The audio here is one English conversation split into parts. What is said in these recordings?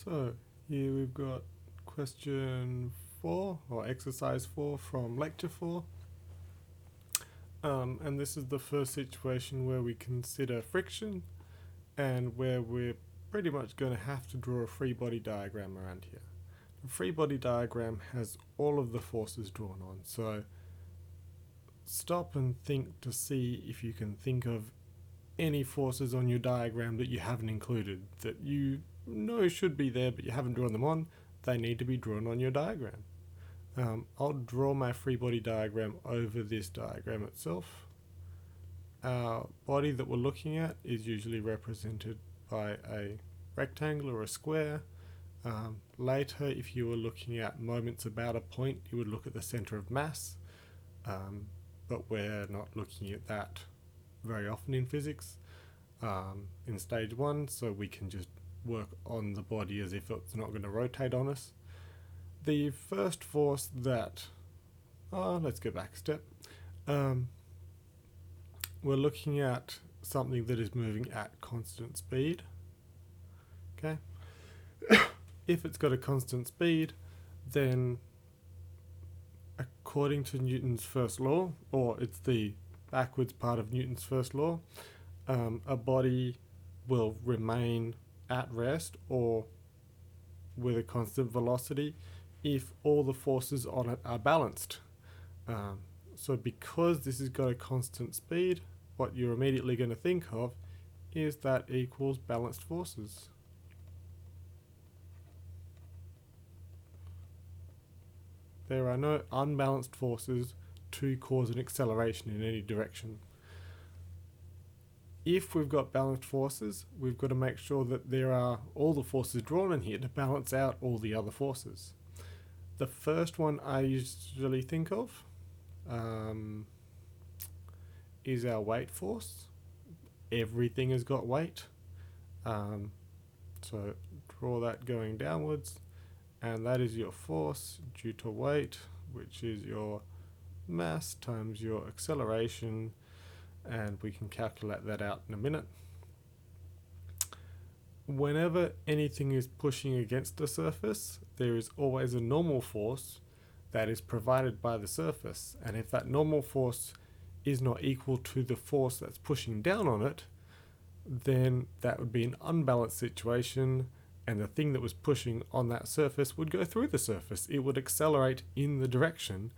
So here we've got question 4 or exercise 4 from lecture 4. And this is the first situation where we consider friction and where we're pretty much going to have to draw a free body diagram around here. The free body diagram has all of the forces drawn on, so stop and think to see if you can think of any forces on your diagram that you haven't included, that you know should be there but you haven't drawn them on. They need to be drawn on your diagram. I'll draw my free body diagram over this diagram itself. Our body that we're looking at is usually represented by a rectangle or a square. Later, if you were looking at moments about a point, you would look at the center of mass, but we're not looking at that very often in physics in stage 1, so we can just work on the body as if it's not going to rotate on us. The first force that, let's go back a step. We're looking at something that is moving at constant speed. Okay. If it's got a constant speed, then according to Newton's first law, or it's the backwards part of Newton's first law, a body will remain at rest or with a constant velocity if all the forces on it are balanced. So because this has got a constant speed, what you're immediately going to think of is that equals balanced forces. There are no unbalanced forces to cause an acceleration in any direction. If we've got balanced forces, we've got to make sure that there are all the forces drawn in here to balance out all the other forces. The first one I usually think of is our weight force. Everything has got weight. So draw that going downwards, and that is your force due to weight, which is your mass times your acceleration, and we can calculate that out in a minute. Whenever anything is pushing against the surface, there is always a normal force that is provided by the surface, and if that normal force is not equal to the force that's pushing down on it, then that would be an unbalanced situation, and the thing that was pushing on that surface would go through the surface. It would accelerate in the direction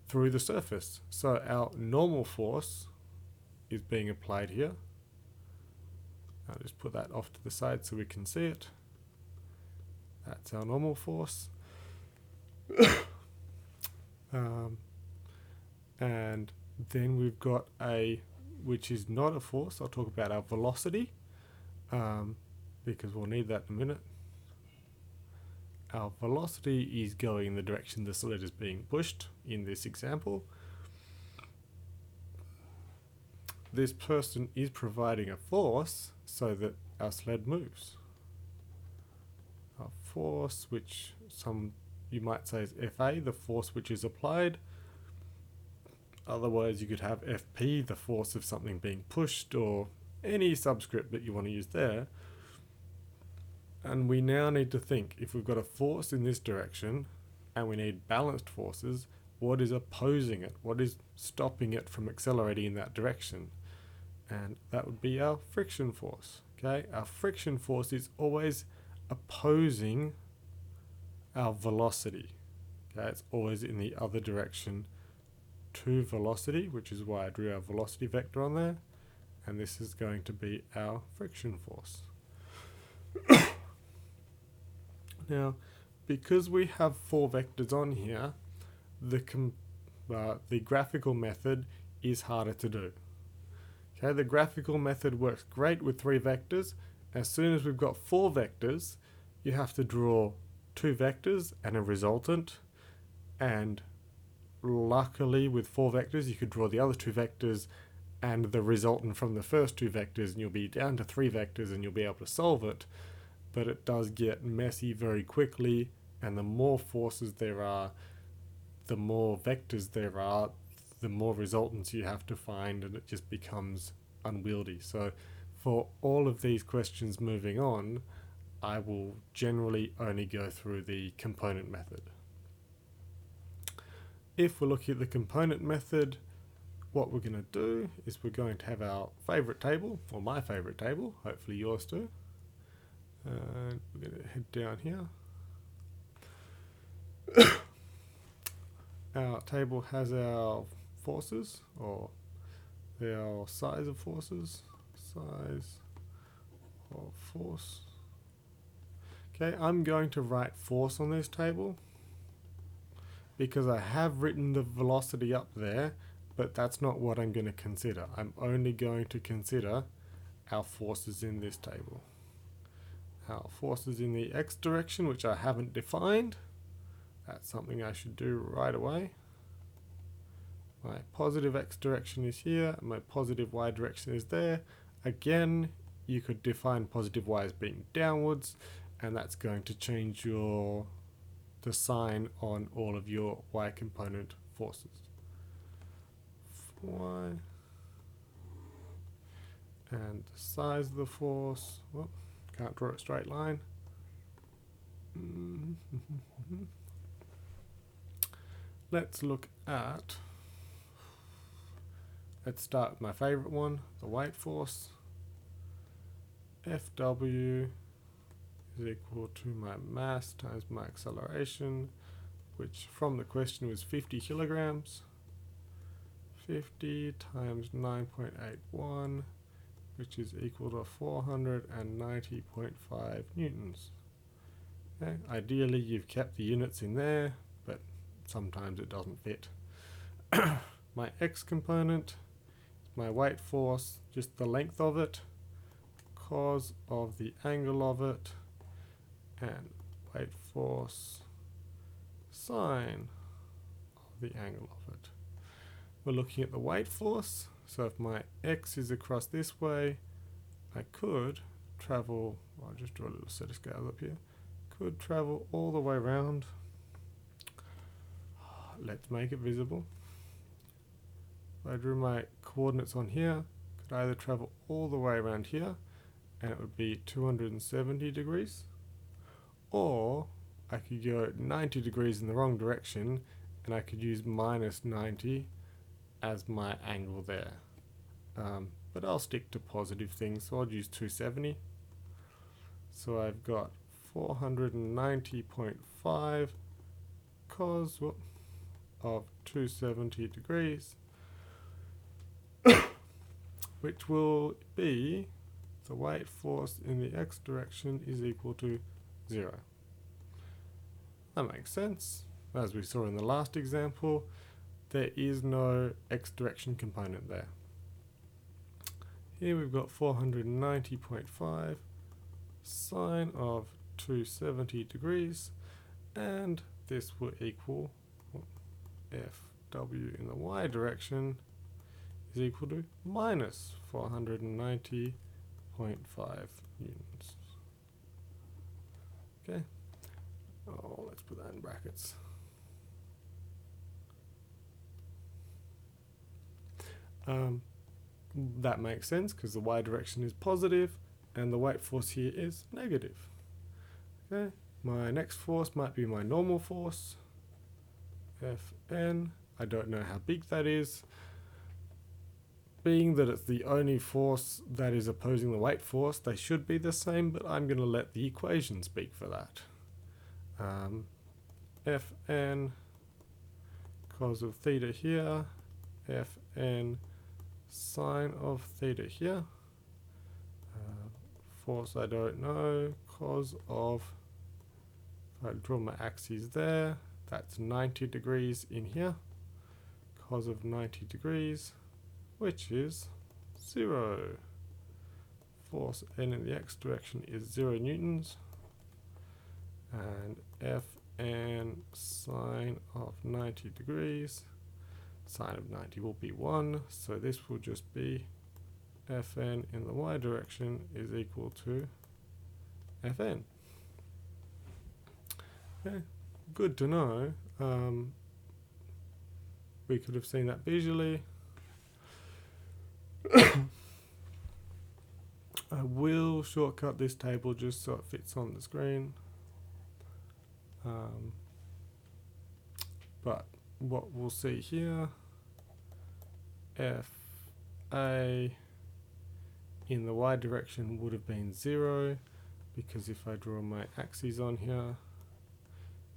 through the surface. So our normal force is being applied here. I'll just put that off to the side so we can see it. That's our normal force. And then we've got which is not a force. I'll talk about our velocity, because we'll need that in a minute. Our velocity is going in the direction the sled is being pushed in this example. This person is providing a force so that our sled moves. A force, which you might say is Fa, the force which is applied. Otherwise you could have Fp, the force of something being pushed, or any subscript that you want to use there. And we now need to think, if we've got a force in this direction and we need balanced forces, what is opposing it? What is stopping it from accelerating in that direction? And that would be our friction force. Okay, our friction force is always opposing our velocity. Okay, it's always in the other direction to velocity, which is why I drew our velocity vector on there, and this is going to be our friction force. Now, because we have 4 vectors on here, the graphical method is harder to do. Okay, the graphical method works great with 3 vectors. As soon as we've got 4 vectors, you have to draw 2 vectors and a resultant, and luckily with 4 vectors you could draw the other 2 vectors and the resultant from the first 2 vectors, and you'll be down to 3 vectors and you'll be able to solve it. But it does get messy very quickly, and the more forces there are, the more vectors there are, the more resultants you have to find, and it just becomes unwieldy. So for all of these questions moving on, I will generally only go through the component method. If we're looking at the component method, what we're going to do is we're going to have our favorite table, or my favorite table, hopefully yours too. And we're going to head down here. Our table has our forces, or our size of forces, size of force. Okay, I'm going to write force on this table because I have written the velocity up there, but that's not what I'm going to consider. I'm only going to consider our forces in this table. Our forces in the x direction, which I haven't defined. That's something I should do right away. My positive x direction is here, and my positive y direction is there. Again, you could define positive y as being downwards, and that's going to change the sign on all of your y component forces. Y. And the size of the force, well, can't draw a straight line. Let's look at, let's start with my favorite one, the weight force. Fw is equal to my mass times my acceleration, which from the question was 50 kilograms. 50 times 9.81, which is equal to 490.5 newtons. Okay. Ideally you've kept the units in there, but sometimes it doesn't fit. My x component, my weight force, just the length of it, cos of the angle of it, and weight force sine of the angle of it. We're looking at the weight force, so if my x is across this way, I could travel, well, I'll just draw a little set of scales up here, could travel all the way around. Let's make it visible. If I drew my coordinates on here, could either travel all the way around here, and it would be 270 degrees, or I could go 90 degrees in the wrong direction, and I could use minus 90 as my angle there. But I'll stick to positive things, so I'll use 270. So I've got 490.5 cos of 270 degrees, which will be the weight force in the x direction is equal to 0. That makes sense. As we saw in the last example, there is no x direction component there. Here we've got 490.5 sine of 270 degrees, and this will equal Fw in the y direction is equal to minus 490.5 newtons. Okay. Oh, let's put that in brackets. That makes sense because the y direction is positive and the weight force here is negative. Okay, my next force might be my normal force, Fn. I don't know how big that is. Being that it's the only force that is opposing the weight force, they should be the same, but I'm going to let the equation speak for that. Fn cos of theta here, Fn sine of theta here, force I don't know, cos of, if I draw my axes there, that's 90 degrees in here, cos of 90 degrees, which is 0. Force N in the x direction is 0 newtons, and Fn sine of 90 degrees, sine of 90 will be 1, so this will just be Fn in the y direction is equal to Fn. Okay, good to know. We could have seen that visually. I will shortcut this table just so it fits on the screen. But what we'll see here, FA in the y direction would have been 0, because if I draw my axes on here,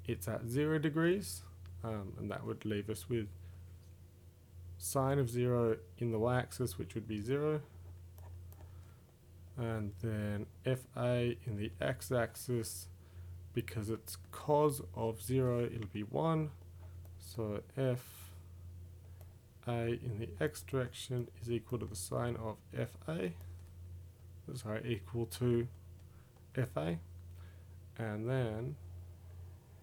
it's at 0 degrees, and that would leave us with sine of 0 in the y-axis, which would be 0, and then FA in the x-axis, because it's cos of 0, it'll be 1, so FA in the x direction is equal to the sine of FA, sorry, equal to FA, and then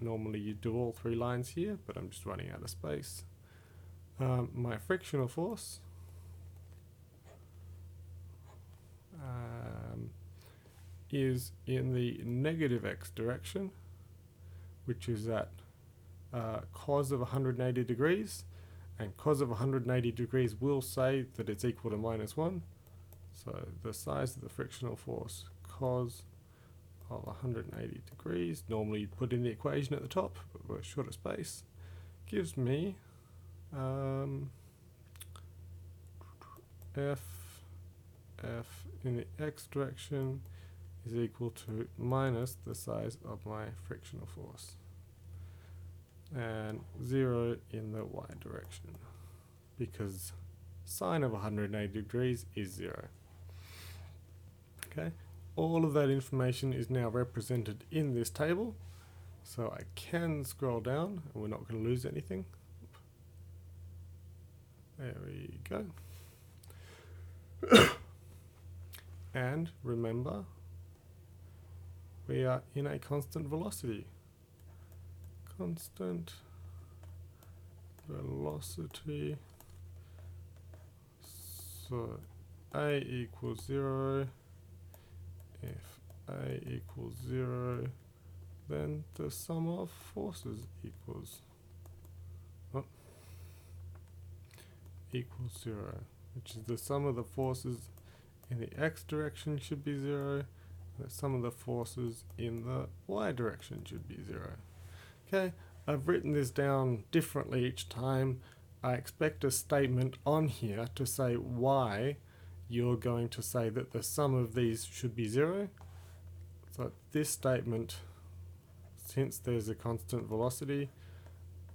normally you do all three lines here, but I'm just running out of space. My frictional force is in the negative x direction, which is at cos of 180 degrees, and cos of 180 degrees will say that it's equal to -1. So the size of the frictional force, cos of 180 degrees, normally you'd put in the equation at the top, but we're short of space, gives me F in the x direction is equal to minus the size of my frictional force, and 0 in the y direction, because sine of 180 degrees is 0. Okay, all of that information is now represented in this table, so I can scroll down and we're not going to lose anything. There we go. And remember, we are in a constant velocity. Constant velocity. So A equals 0. If A equals 0, then the sum of forces equals equals 0, which is the sum of the forces in the x direction should be 0, and the sum of the forces in the y direction should be 0. Okay, I've written this down differently each time. I expect a statement on here to say why you're going to say that the sum of these should be 0. So this statement, since there's a constant velocity,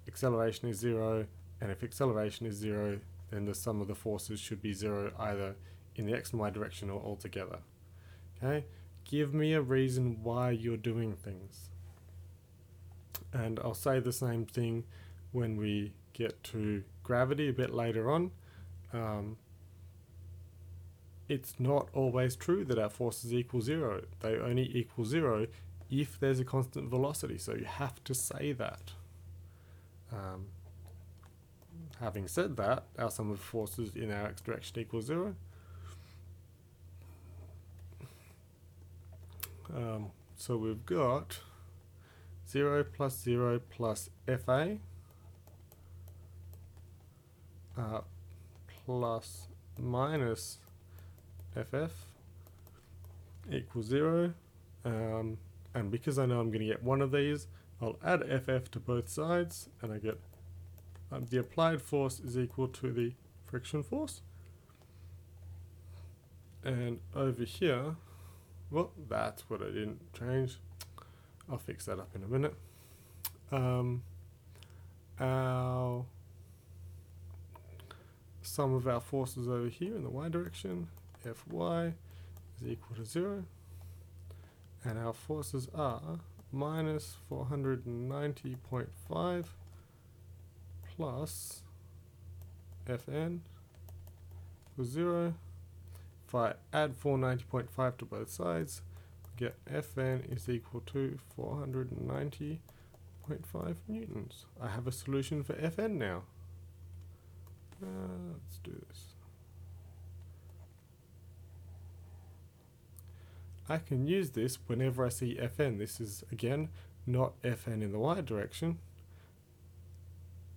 acceleration is 0, and if acceleration is 0, then the sum of the forces should be 0 either in the x and y direction or altogether. Okay, give me a reason why you're doing things. And I'll say the same thing when we get to gravity a bit later on. It's not always true that our forces equal 0. They only equal 0 if there's a constant velocity, so you have to say that. Having said that, our sum of forces in our x direction equals 0. So we've got 0 plus 0 plus FA plus minus FF equals 0. And because I know I'm going to get one of these, I'll add FF to both sides, and I get the applied force is equal to the friction force. And over here, well, that's what I didn't change. I'll fix that up in a minute. Our sum of our forces over here in the y direction, Fy, is equal to 0. And our forces are minus 490.5 plus Fn equals 0. If I add 490.5 to both sides, we get Fn is equal to 490.5 newtons. I have a solution for Fn now. Let's do this. I can use this whenever I see Fn. This is, again, not Fn in the y direction.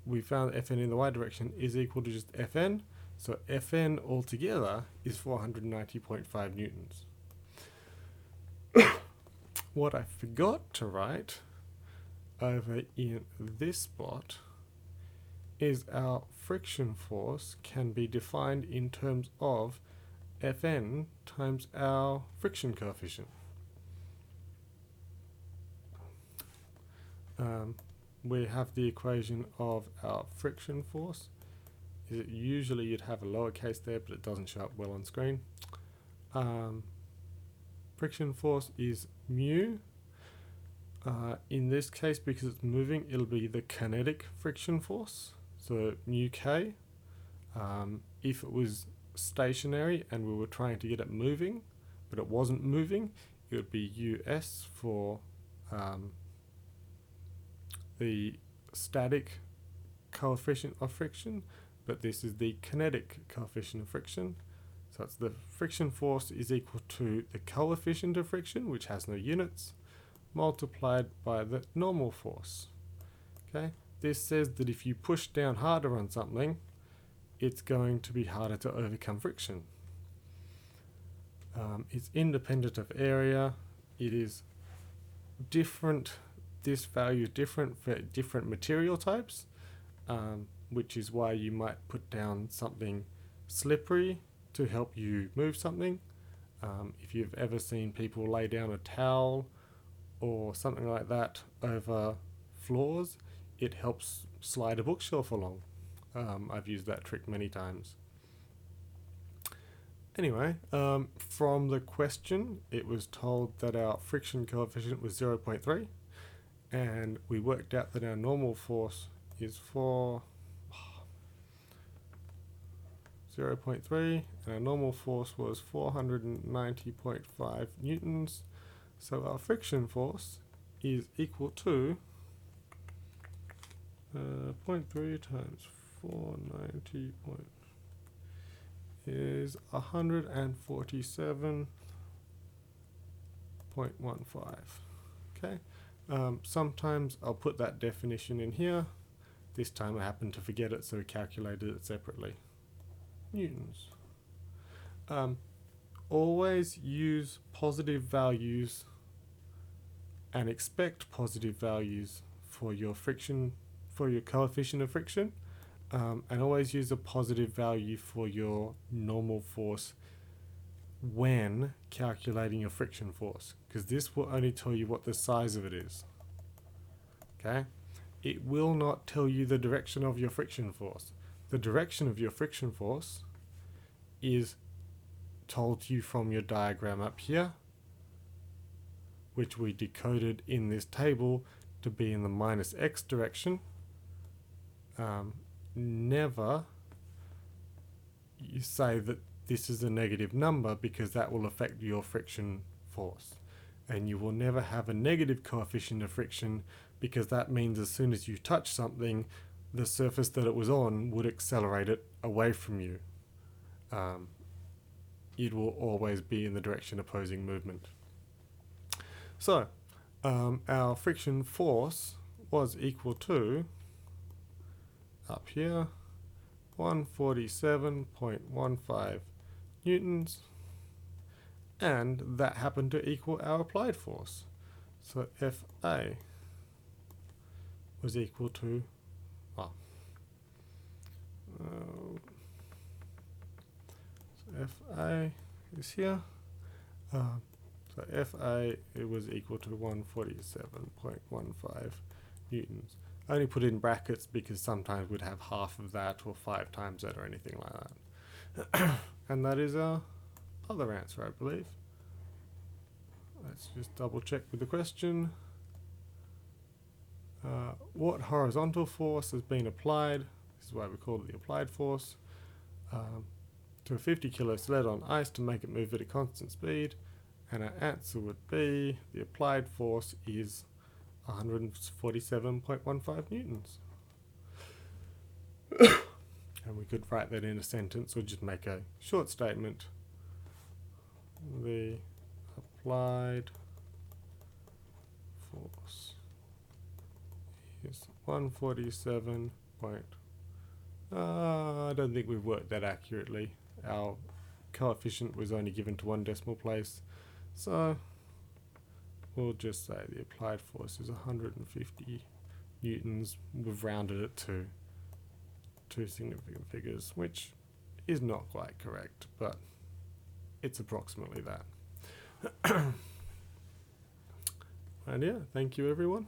We found Fn in the y direction is equal to just Fn. So Fn altogether is 490.5 newtons. What I forgot to write over in this spot is our friction force can be defined in terms of Fn times our friction coefficient. We have the equation of our friction force. Usually you'd have a lowercase there, but it doesn't show up well on screen. Friction force is mu. In this case, because it's moving, it'll be the kinetic friction force, so mu k. If it was stationary and we were trying to get it moving, but it wasn't moving, it would be us for the static coefficient of friction, but this is the kinetic coefficient of friction. So it's the friction force is equal to the coefficient of friction, which has no units, multiplied by the normal force. Okay, this says that if you push down harder on something, it's going to be harder to overcome friction. It's independent of area. It is different. This value is different for different material types, which is why you might put down something slippery to help you move something. If you've ever seen people lay down a towel or something like that over floors, it helps slide a bookshelf along. I've used that trick many times. Anyway, from the question, it was told that our friction coefficient was 0.3, and we worked out that our normal force is 0.3, and our normal force was 490.5 newtons. So our friction force is equal to 0.3 times 490 is 147.15. Okay. Sometimes I'll put that definition in here. This time I happened to forget it, so we calculated it separately. Newtons. Always use positive values and expect positive values for your friction, for your coefficient of friction, and always use a positive value for your normal force when calculating your friction force, because this will only tell you what the size of it is. Okay? It will not tell you the direction of your friction force. The direction of your friction force is told to you from your diagram up here, which we decoded in this table to be in the minus x direction. Never you say that this is a negative number, because that will affect your friction force. And you will never have a negative coefficient of friction, because that means as soon as you touch something, the surface that it was on would accelerate it away from you. It will always be in the direction opposing movement. So, our friction force was equal to, up here, 147.15 newtons, and that happened to equal our applied force. So FA was equal to, so FA is here. So FA, it was equal to 147.15 newtons. I only put it in brackets because sometimes we'd have half of that or 5 times that or anything like that. And that is our other answer, I believe. Let's just double check with the question. What horizontal force has been applied? This is why we call it the applied force. To a 50 kilo sled on ice to make it move at a constant speed. And our answer would be the applied force is 147.15 newtons. And we could write that in a sentence or just make a short statement. The applied force is 147. I don't think we've worked that accurately. Our coefficient was only given to one decimal place. So we'll just say the applied force is 150 newtons. We've rounded it to two significant figures, which is not quite correct, but it's approximately that. And yeah, thank you everyone.